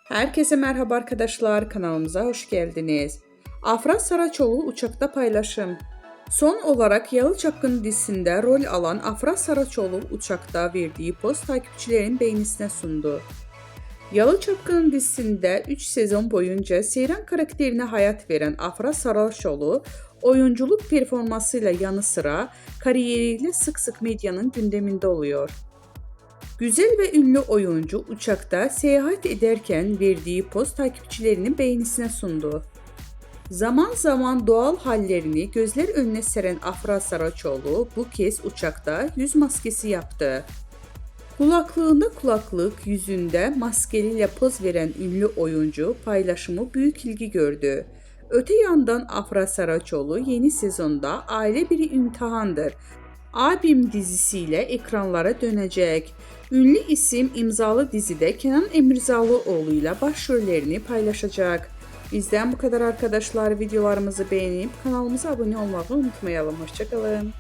Herkese merhaba arkadaşlar, kanalımıza hoş geldiniz. Afra Saraçoğlu uçakta paylaşım. Son olarak Yalı Çapkını dizisinde rol alan Afra Saraçoğlu uçakta verdiği poz takipçilerin beğenisine sundu. Yalı Çapkını dizisinde 3 sezon boyunca Seyran karakterine hayat veren Afra Saraçoğlu, oyunculuk performansıyla yanı sıra kariyeriyle sık sık medyanın gündeminde oluyor. Güzel ve ünlü oyuncu uçakta seyahat ederken verdiği poz takipçilerinin beğenisine sundu. Zaman zaman doğal hallerini gözler önüne seren Afra Saraçoğlu bu kez uçakta yüz maskesi yaptı. Kulaklığında kulaklık, yüzünde maskeliyle poz veren ünlü oyuncu paylaşımı büyük ilgi gördü. Öte yandan Afra Saraçoğlu yeni sezonda Aile Bir İmtihandır Abim dizisiyle ekranlara dönecek. Ünlü isim imzalı dizide Kenan Emirzalıoğlu ile başrollerini paylaşacak. Bizden bu kadar arkadaşlar. Videolarımızı beğenip kanalımıza abone olmayı unutmayalım. Hoşça kalın.